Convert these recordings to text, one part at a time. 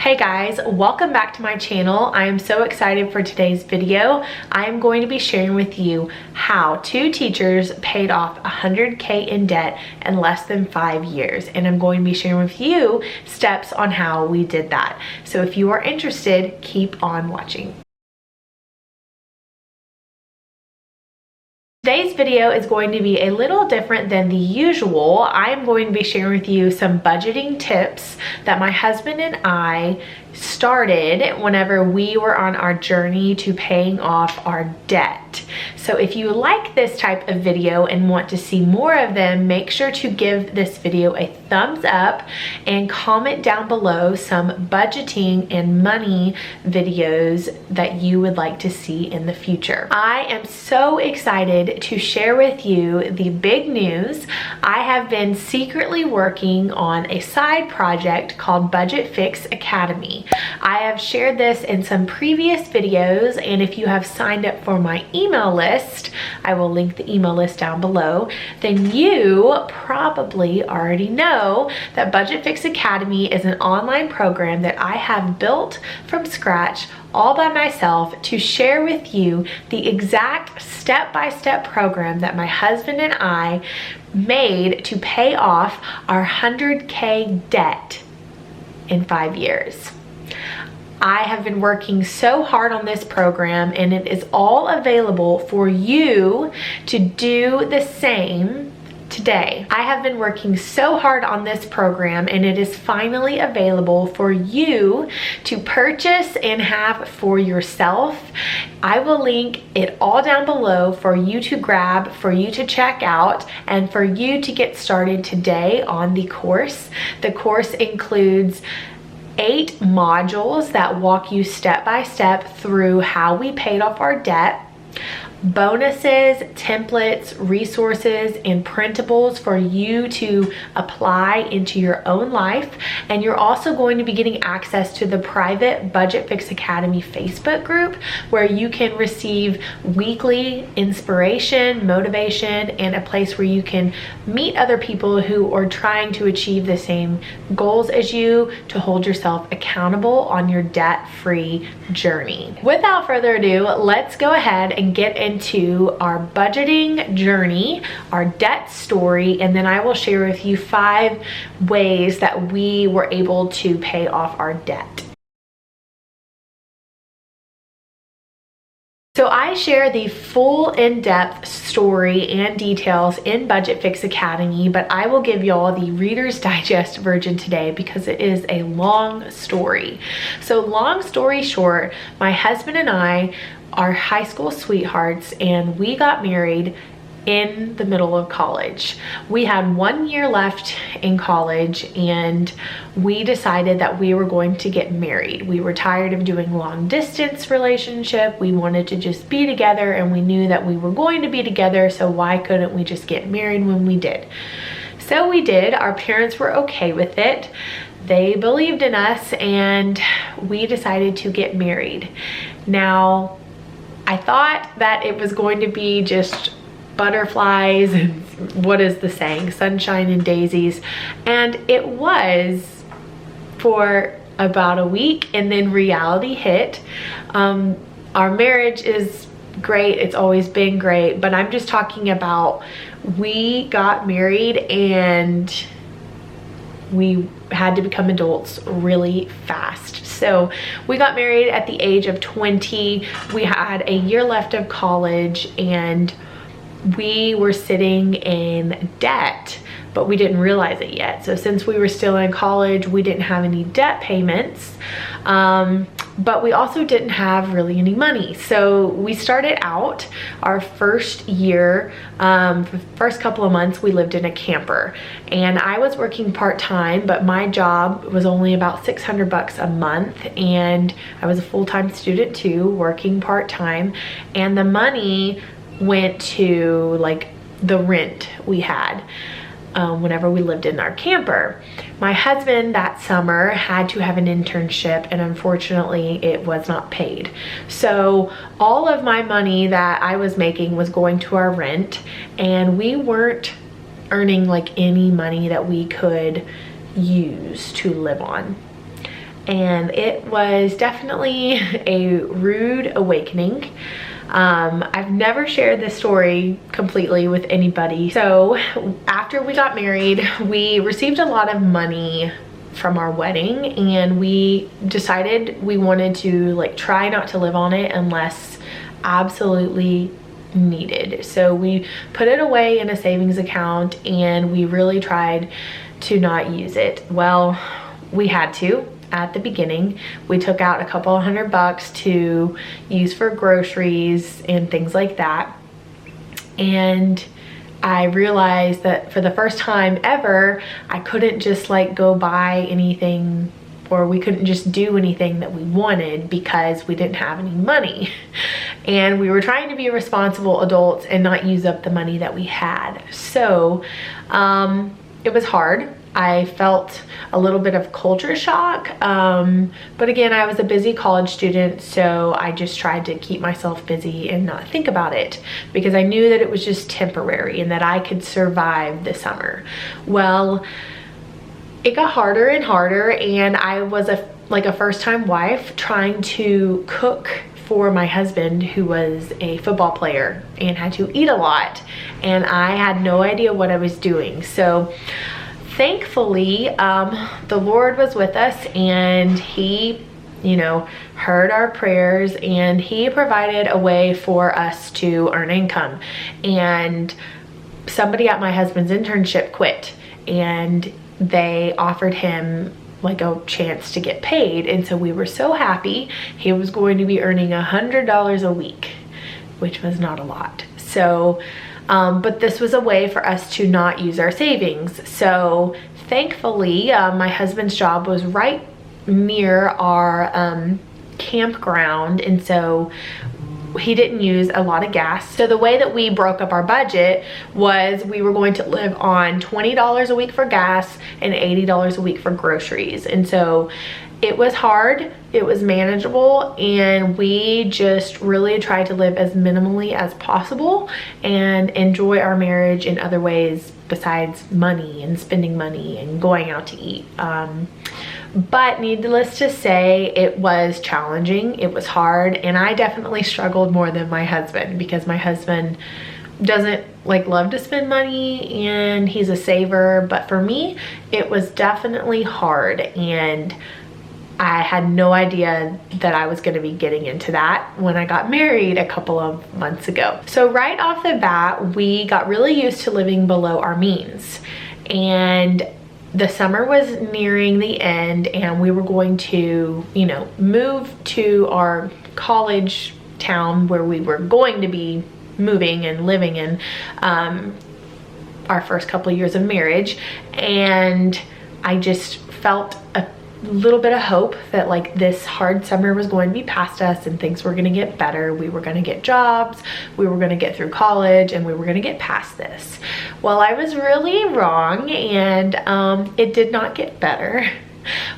Hey guys, welcome back to my channel. I am so excited for today's video. I am going to be sharing with you how two teachers paid off $100K in debt in less than 5 years. And I'm going to be sharing with you steps on how we did that. So if you are interested, keep on watching. Today's video is going to be a little different than the usual. I am going to be sharing with you some budgeting tips that my husband and I started whenever we were on our journey to paying off our debt. So if you like this type of video and want to see more of them, make sure to give this video a thumbs up and comment down below some budgeting and money videos that you would like to see in the future. I am so excited to share with you the big news. I have been secretly working on a side project called Budget Fix Academy. I have shared this in some previous videos, and if you have signed up for my email list, I will link the email list down below, then you probably already know that Budget Fix Academy is an online program that I have built from scratch all by myself to share with you the exact step-by-step program that my husband and I made to pay off our $100K debt in 5 years. I have been working so hard on this program, and it is all available for you to do the same today. I have been working so hard on this program, and it is finally available for you to purchase and have for yourself. I will link it all down below for you to grab, for you to check out, and for you to get started today on the course. The course includes 8 modules that walk you step by step through how we paid off our debt, bonuses, templates, resources, and printables for you to apply into your own life. And you're also going to be getting access to the private Budget Fix Academy Facebook group, where you can receive weekly inspiration, motivation, and a place where you can meet other people who are trying to achieve the same goals as you, to hold yourself accountable on your debt-free journey. Without further ado, let's go ahead and get into our budgeting journey, our debt story, and then I will share with you 5 ways that we were able to pay off our debt. So I share the full in-depth story and details in Budget Fix Academy, but I will give y'all the Reader's Digest version today because it is a long story. So long story short, my husband and I are high school sweethearts, and we got married in the middle of college. We had 1 year left in college, and we decided that we were going to get married. We were tired of doing long distance relationship. We wanted to just be together, and we knew that we were going to be together, so why couldn't we just get married when we did? So we did. Our parents were okay with it. They believed in us, and we decided to get married. Now, I thought that it was going to be just butterflies and what is the saying, sunshine and daisies, and it was for about a week, and then reality hit. Our marriage is great, it's always been great, but I'm just talking about we got married and we had to become adults really fast. So we got married at the age of 20. We had a year left of college, and we were sitting in debt, but we didn't realize it yet. So since we were still in college, we didn't have any debt payments, but we also didn't have really any money. So we started out our first year, the first couple of months, we lived in a camper, and I was working part-time, but my job was only about $600 a month, and I was a full-time student too, working part-time, and the money went to like the rent we had whenever we lived in our camper. My husband that summer had to have an internship, and unfortunately it was not paid. So all of my money that I was making was going to our rent, and we weren't earning like any money that we could use to live on. and it was definitely a rude awakening. I've never shared this story completely with anybody. So after we got married, we received a lot of money from our wedding, and we decided we wanted to like try not to live on it unless absolutely needed. So we put it away in a savings account, and we really tried to not use it. Well, we had to. At the beginning, we took out a couple of $100 to use for groceries and things like that. And I realized that for the first time ever, I couldn't just like go buy anything, or we couldn't just do anything that we wanted because we didn't have any money. And we were trying to be responsible adults and not use up the money that we had. So it was hard. I felt a little bit of culture shock, but again, I was a busy college student, so I just tried to keep myself busy and not think about it, because I knew that it was just temporary and that I could survive the summer. Well, it got harder and harder, and I was a first-time wife trying to cook for my husband, who was a football player and had to eat a lot, and I had no idea what I was doing. So thankfully, the Lord was with us, and he, heard our prayers, and he provided a way for us to earn income. And somebody at my husband's internship quit, and they offered him like a chance to get paid. And so we were so happy. He was going to be earning $100 a week, which was not a lot. So but this was a way for us to not use our savings. So thankfully, my husband's job was right near our campground, and so he didn't use a lot of gas. So the way that we broke up our budget was we were going to live on $20 a week for gas and $80 a week for groceries. And so it was hard, it was manageable, and we just really tried to live as minimally as possible and enjoy our marriage in other ways besides money and spending money and going out to eat. But needless to say, it was challenging, it was hard, and I definitely struggled more than my husband, because my husband doesn't love to spend money and he's a saver. But for me, it was definitely hard, and I had no idea that I was going to be getting into that when I got married a couple of months ago. So right off the bat, we got really used to living below our means, and the summer was nearing the end, and we were going to, move to our college town where we were going to be moving and living in our first couple of years of marriage. And I just felt a little bit of hope that this hard summer was going to be past us and things were going to get better. We were going to get jobs, we were going to get through college, and we were going to get past this. Well, I was really wrong, and it did not get better.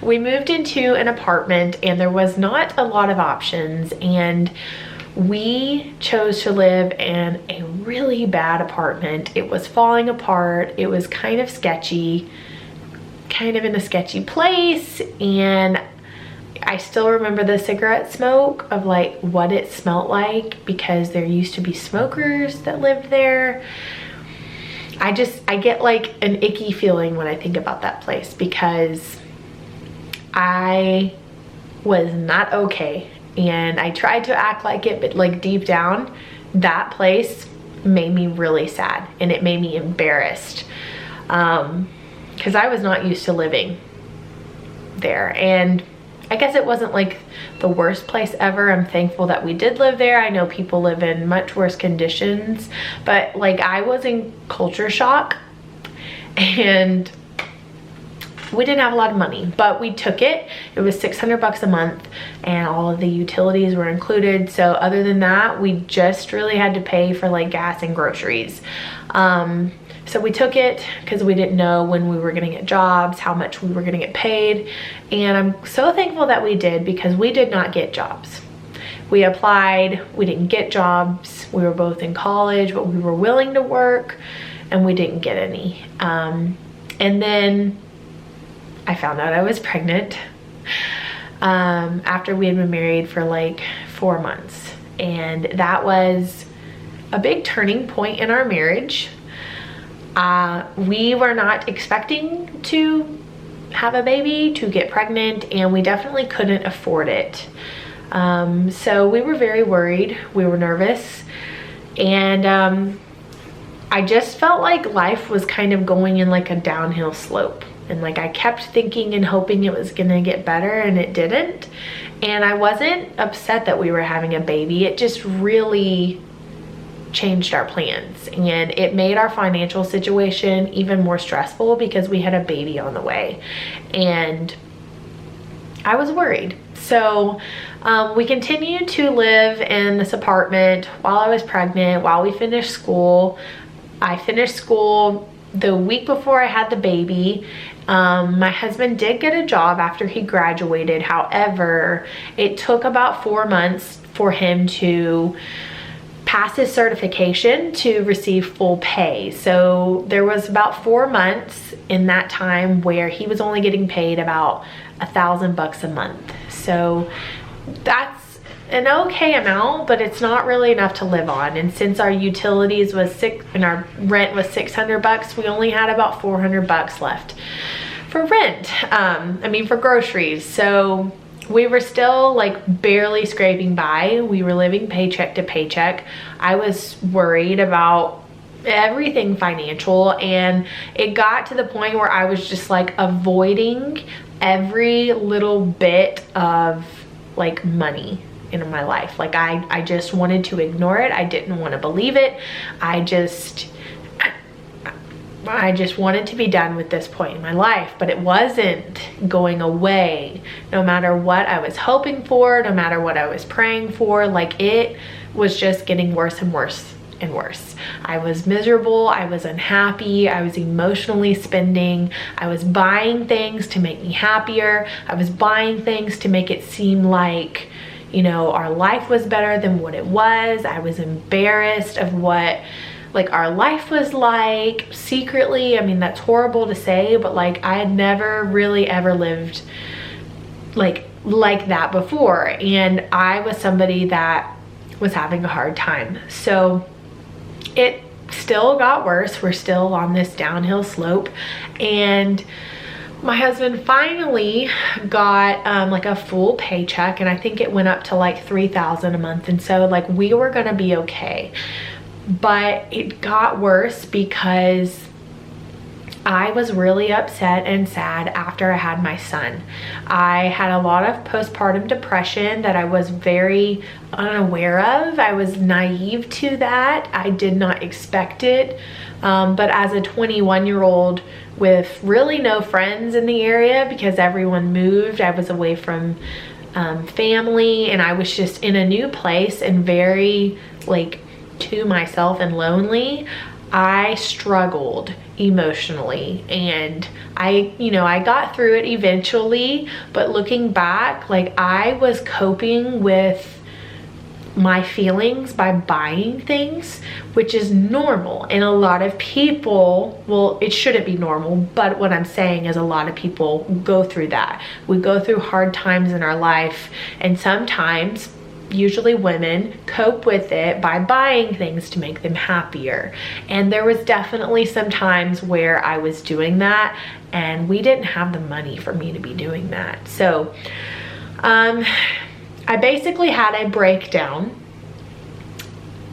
We moved into an apartment, and there was not a lot of options, and we chose to live in a really bad apartment. It was falling apart, it was kind of sketchy, kind of in a sketchy place, and I still remember the cigarette smoke of what it smelled like, because there used to be smokers that lived there. I get an icky feeling when I think about that place, because I was not okay, and I tried to act like it, but deep down, that place made me really sad, and it made me embarrassed, because I was not used to living there. And I guess it wasn't the worst place ever. I'm thankful that we did live there. I know people live in much worse conditions, but I was in culture shock, and we didn't have a lot of money, but we took it. It was $600 a month, and all of the utilities were included. So other than that, we just really had to pay for gas and groceries. So we took it because we didn't know when we were gonna get jobs, how much we were gonna get paid. And I'm so thankful that we did, because we did not get jobs. We applied, we didn't get jobs. We were both in college, but we were willing to work, and we didn't get any. And then I found out I was pregnant. after we had been married for like 4 months. And that was a big turning point in our marriage. We were not expecting to have a baby, to get pregnant, and we definitely couldn't afford it. So we were very worried, we were nervous, and I just felt like life was kind of going in like a downhill slope. And like I kept thinking and hoping it was gonna get better, and it didn't. And I wasn't upset that we were having a baby. It just really changed our plans, and it made our financial situation even more stressful because we had a baby on the way, and I was worried. So we continued to live in this apartment while I was pregnant, while we finished school. I finished school the week before I had the baby. My husband did get a job after he graduated. However, it took about 4 months for him to pass his certification to receive full pay. So there was about 4 months in that time where he was only getting paid about $1,000 a month. So that's an okay amount, but it's not really enough to live on. And since our utilities was and our rent was $600, we only had about $400 left for rent. For groceries. So we were still like barely scraping by. We were living paycheck to paycheck. I was worried about everything financial, and it got to the point where I was just like avoiding every little bit of like money in my life. Like I just wanted to ignore it. I didn't want to believe it. I just wanted to be done with this point in my life, but it wasn't going away. No matter what I was hoping for, no matter what I was praying for, like it was just getting worse and worse and worse. I was miserable, I was unhappy, I was emotionally spending, I was buying things to make me happier, I was buying things to make it seem like, you know, our life was better than what it was. I was embarrassed of what like our life was like secretly. I mean, that's horrible to say, but like I had never really ever lived like that before, and I was somebody that was having a hard time. So it still got worse. We're still on this downhill slope, and my husband finally got like a full paycheck, and I think it went up to like $3,000 a month, and so like we were gonna be okay. But it got worse because I was really upset and sad after I had my son. I had a lot of postpartum depression that I was very unaware of. I was naive to that. I did not expect it. But as a 21-year-old with really no friends in the area because everyone moved, I was away from family, and I was just in a new place and very like to myself and lonely. I struggled emotionally, and I got through it eventually, but looking back, like I was coping with my feelings by buying things, which is normal. And a lot of people, well, it shouldn't be normal, but what I'm saying is a lot of people go through that. We go through hard times in our life, and sometimes, usually women, cope with it by buying things to make them happier. And there was definitely some times where I was doing that, and we didn't have the money for me to be doing that. So I basically had a breakdown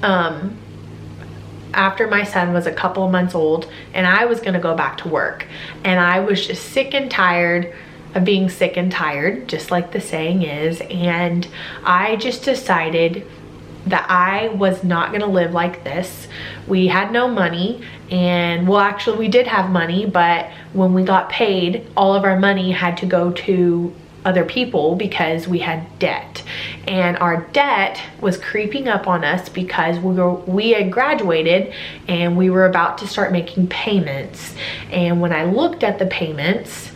after my son was a couple of months old, and I was gonna go back to work, and I was just sick and tired of being sick and tired, just like the saying is. And I just decided that I was not gonna live like this. We had no money, and well, actually we did have money, but when we got paid, all of our money had to go to other people because we had debt, and our debt was creeping up on us because we had graduated and we were about to start making payments. And when I looked at the payments,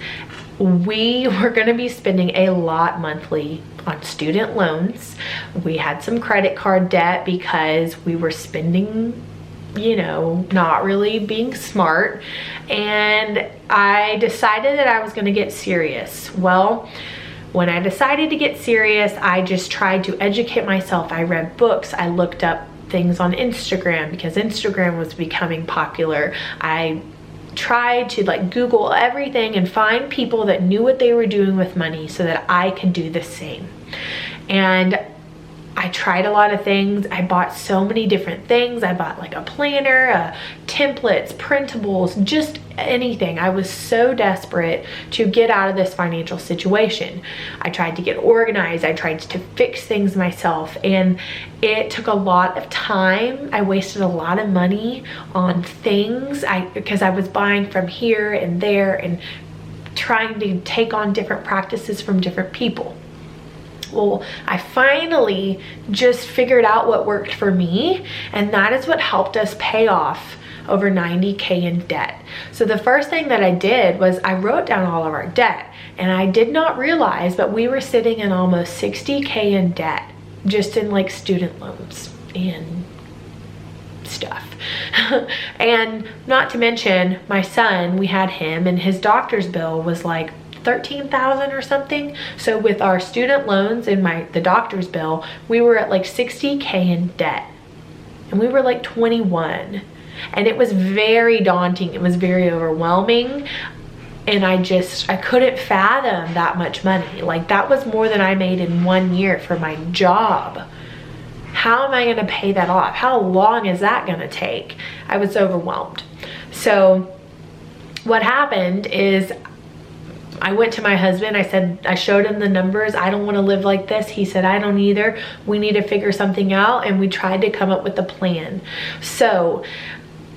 we were going to be spending a lot monthly on student loans. We had some credit card debt because we were spending, you know, not really being smart. And I decided that I was going to get serious. Well, when I decided to get serious, I just tried to educate myself. I read books, I looked up things on Instagram because Instagram was becoming popular. I tried to like Google everything and find people that knew what they were doing with money so that I could do the same. And I tried a lot of things. I bought so many different things. I bought like a planner, templates, printables, just anything. I was so desperate to get out of this financial situation. I tried to get organized. I tried to fix things myself, and it took a lot of time. I wasted a lot of money on things because I was buying from here and there and trying to take on different practices from different people. Well, I finally just figured out what worked for me, and that is what helped us pay off over 90K in debt. So the first thing that I did was I wrote down all of our debt, and I did not realize, but we were sitting in almost 60K in debt just in like student loans and stuff. And not to mention my son, we had him, and his doctor's bill was like 13,000 or something. So with our student loans and the doctor's bill, we were at like 60K in debt, and we were like 21, and it was very daunting. It was very overwhelming, and I couldn't fathom that much money. Like, that was more than I made in 1 year for my job. How am I going to pay that off? How long is that going to take? I was overwhelmed. So what happened is I went to my husband. I showed him the numbers. I don't want to live like this. He said, I don't either. We need to figure something out. And we tried to come up with a plan. So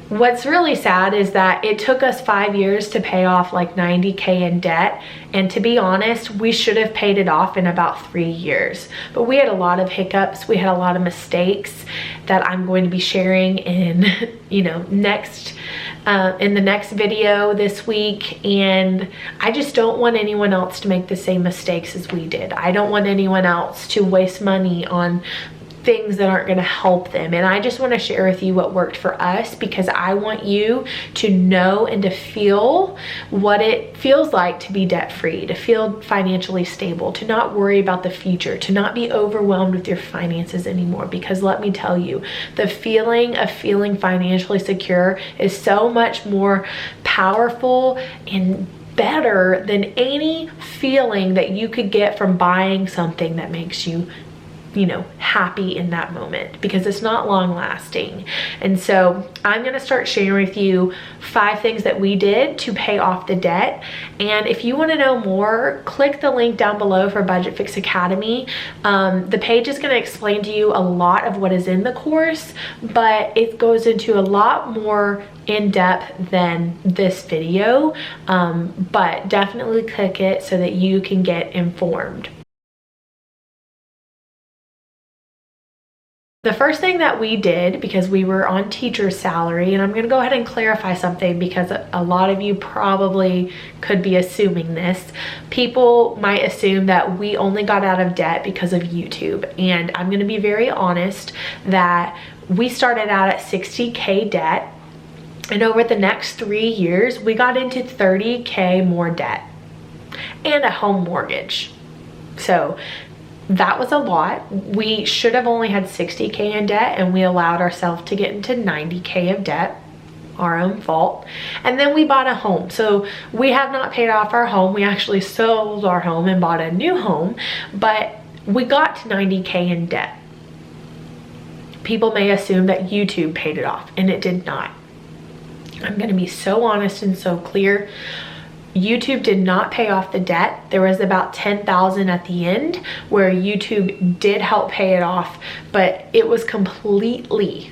what's really sad is that it took us 5 years to pay off like 90K in debt. And to be honest, we should have paid it off in about 3 years. But we had a lot of hiccups. We had a lot of mistakes that I'm going to be sharing in, in the next video this week. And I just don't want anyone else to make the same mistakes as we did. I don't want anyone else to waste money on things that aren't going to help them. And I just want to share with you what worked for us, because I want you to know and to feel what it feels like to be debt free, to feel financially stable, to not worry about the future, to not be overwhelmed with your finances anymore. Because let me tell you, the feeling of feeling financially secure is so much more powerful and better than any feeling that you could get from buying something that makes you happy in that moment, because it's not long lasting. And so I'm going to start sharing with you 5 things that we did to pay off the debt. And if you want to know more, click the link down below for Budget Fix Academy. The page is going to explain to you a lot of what is in the course, but it goes into a lot more in depth than this video. But definitely click it so that you can get informed. The first thing that we did, because we were on teacher's salary, and I'm going to go ahead and clarify something because a lot of you probably could be assuming this. People might assume that we only got out of debt because of YouTube. And I'm going to be very honest that we started out at 60K debt. And over the next 3 years, we got into 30K more debt and a home mortgage. So that was a lot. We should have only had 60K in debt, and we allowed ourselves to get into 90K of debt, our own fault. And then we bought a home. So we have not paid off our home. We actually sold our home and bought a new home, but we got to 90K in debt. People may assume that YouTube paid it off, and it did not. I'm going to be so honest and so clear. YouTube did not pay off the debt. There was about 10,000 at the end where YouTube did help pay it off, but it was completely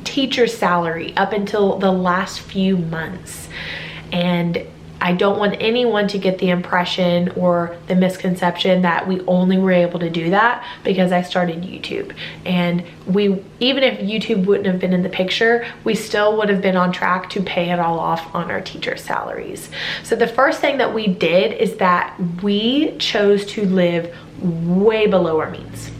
teacher's salary up until the last few months. And I don't want anyone to get the impression or the misconception that we only were able to do that because I started YouTube. And even if YouTube wouldn't have been in the picture, we still would have been on track to pay it all off on our teacher salaries. So the first thing that we did is that we chose to live way below our means.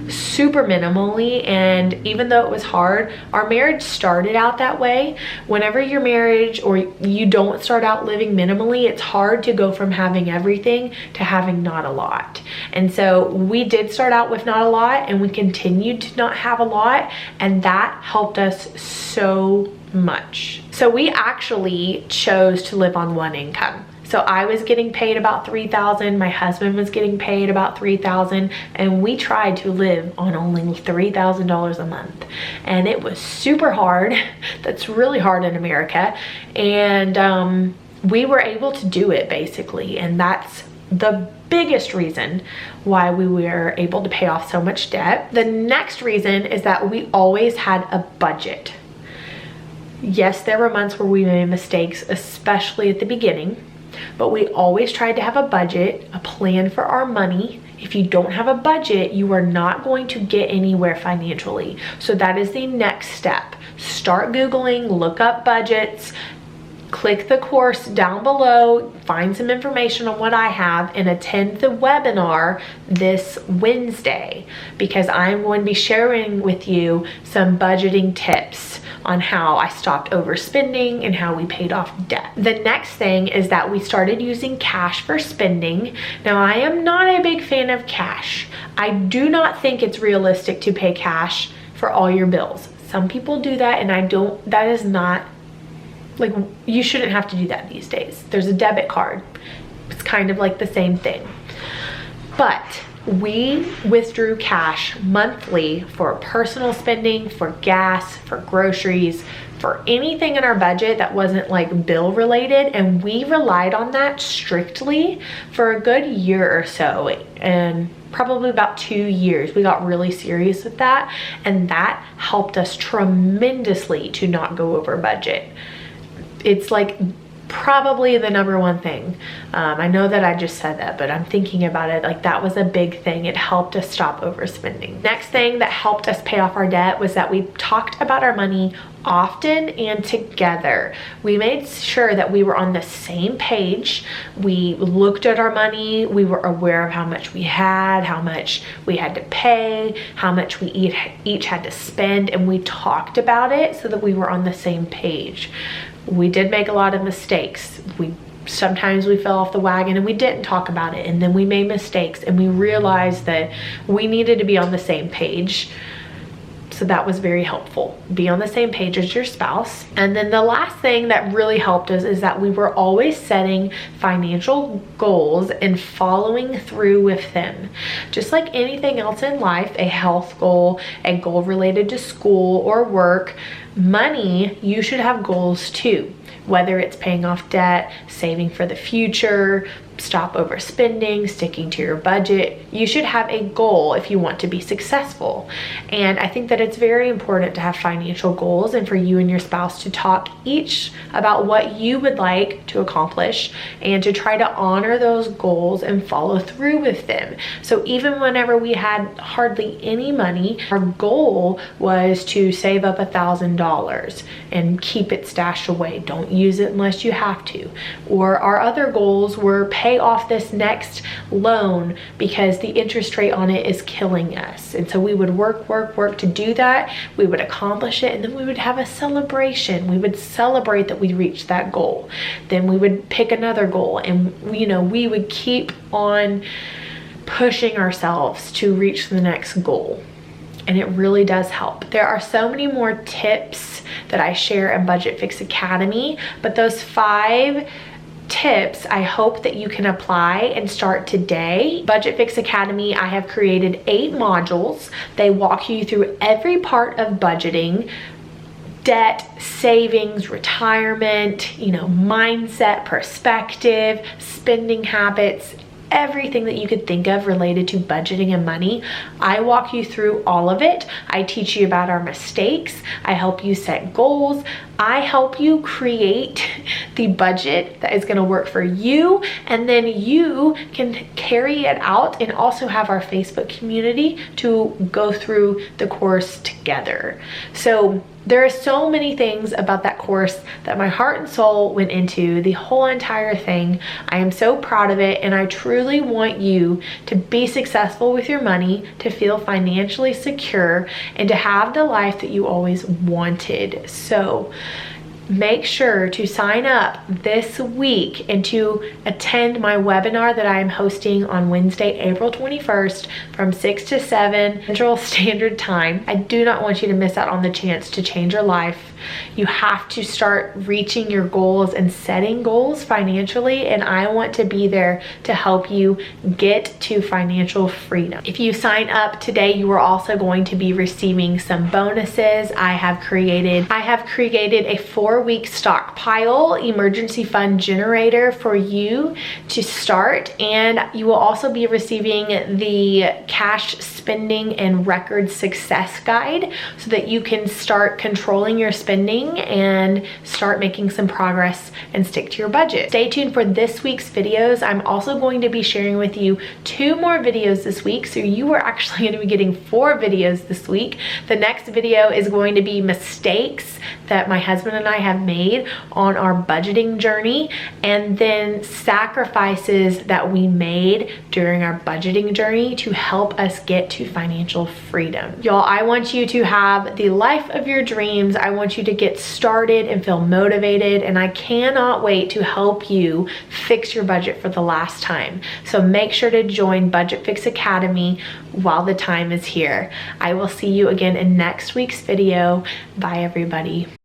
super minimally, and even though it was hard, our marriage started out that way. Whenever your marriage or you don't start out living minimally, it's hard to go from having everything to having not a lot. And so we did start out with not a lot, and we continued to not have a lot, and that helped us so much. So we actually chose to live on one income. So I was getting paid about $3,000, my husband was getting paid about $3,000, and we tried to live on only $3,000 a month. And it was super hard. That's really hard in America. And we were able to do it basically. And that's the biggest reason why we were able to pay off so much debt. The next reason is that we always had a budget. Yes, there were months where we made mistakes, especially at the beginning. But we always tried to have a budget, a plan for our money. If you don't have a budget, you are not going to get anywhere financially. So that is the next step. Start Googling, look up budgets, click the course down below, find some information on what I have, and attend the webinar this Wednesday, because I'm going to be sharing with you some budgeting tips on how I stopped overspending and how we paid off debt. The next thing is that we started using cash for spending. Now, I am not a big fan of cash. I do not think it's realistic to pay cash for all your bills. Some people do that, and that is not, like, you shouldn't have to do that these days. There's a debit card. It's kind of like the same thing. But we withdrew cash monthly for personal spending, for gas, for groceries, for anything in our budget that wasn't like bill related. And we relied on that strictly for a good year or so. And probably about 2 years, we got really serious with that. And that helped us tremendously to not go over budget. It's like probably the number one thing. I know that I just said that, but I'm thinking about it, like that was a big thing. It helped us stop overspending. Next thing that helped us pay off our debt was that we talked about our money often and together. We made sure that we were on the same page. We looked at our money. We were aware of how much we had, how much we had to pay, how much we each had to spend, and we talked about it so that we were on the same page. We did make a lot of mistakes. Sometimes we fell off the wagon and we didn't talk about it, and then we made mistakes and we realized that we needed to be on the same page. So that was very helpful. Be on the same page as your spouse. And then the last thing that really helped us is that we were always setting financial goals and following through with them. Just like anything else in life, a health goal, a goal related to school or work, money, you should have goals too. Whether it's paying off debt, saving for the future, stop overspending, sticking to your budget. You should have a goal if you want to be successful. And I think that it's very important to have financial goals and for you and your spouse to talk each about what you would like to accomplish and to try to honor those goals and follow through with them. So even whenever we had hardly any money, our goal was to save up $1,000 and keep it stashed away. Don't use it unless you have to. Or our other goals were pay off this next loan because the interest rate on it is killing us. And so we would work to do that. We would accomplish it, and then we would have a celebration. We would celebrate that we reached that goal. Then we would pick another goal, and we would keep on pushing ourselves to reach the next goal. And it really does help. There are so many more tips that I share in Budget Fix Academy, but those 5 tips I hope that you can apply and start today. Budget Fix Academy, I have created 8 modules. They walk you through every part of budgeting: debt, savings, retirement, mindset, perspective, spending habits, everything that you could think of related to budgeting and money. I walk you through all of it. I teach you about our mistakes. I help you set goals. I help you create the budget that is going to work for you, and then you can carry it out and also have our Facebook community to go through the course together. So There are so many things about that course that my heart and soul went into, the whole entire thing. I am so proud of it, and I truly want you to be successful with your money, to feel financially secure, and to have the life that you always wanted. So make sure to sign up this week and to attend my webinar that I am hosting on Wednesday, April 21st from 6 to 7 Central Standard Time. I do not want you to miss out on the chance to change your life. You have to start reaching your goals and setting goals financially, and I want to be there to help you get to financial freedom. If you sign up today, you are also going to be receiving some bonuses. I have created a 4-week stockpile emergency fund generator for you to start, and you will also be receiving the cash spending and record success guide so that you can start controlling your spending and start making some progress and stick to your budget. Stay tuned for this week's videos. I'm also going to be sharing with you 2 more videos this week, so you are actually going to be getting 4 videos this week. The next video is going to be mistakes that my husband and I have made on our budgeting journey, and then sacrifices that we made during our budgeting journey to help us get to financial freedom. Y'all, I want you to have the life of your dreams. I want you to get started and feel motivated, and I cannot wait to help you fix your budget for the last time. So make sure to join Budget Fix Academy while the time is here. I will see you again in next week's video. Bye everybody.